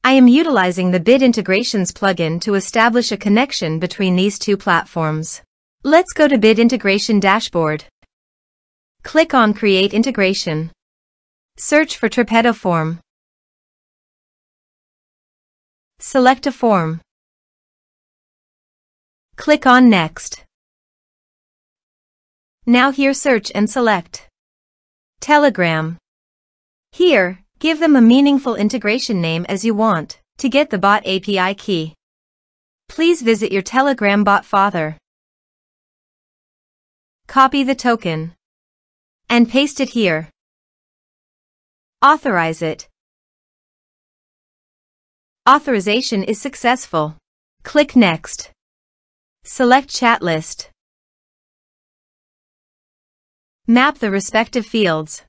I am utilizing the Bid Integrations plugin to establish a connection between these two platforms. Let's go to Bid Integration Dashboard. Click on Create Integration. Search for Tripetto form. Select a form. Click on Next. Now here search and select Telegram. Here, give them a meaningful integration name as you want to get the bot API key. Please visit your Telegram bot father. Copy the token and paste it here. Authorize it. Authorization is successful. Click Next. Select Chat List. Map the respective fields.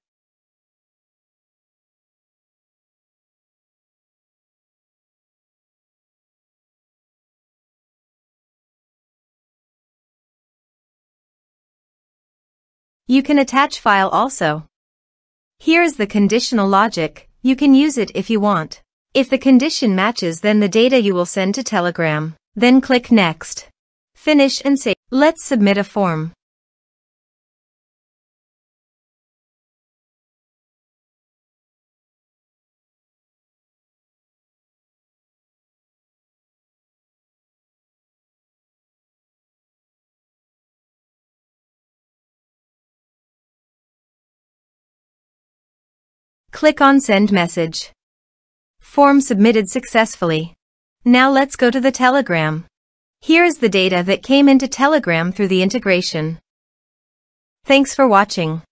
You can attach file also. Here is the conditional logic. You can use it if you want. If the condition matches, then the data you will send to Telegram. Then click Next. Finish and save. Let's submit a form. Click on Send Message. Form submitted successfully. Now let's go to the Telegram. Here is the data that came into Telegram through the integration. Thanks for watching.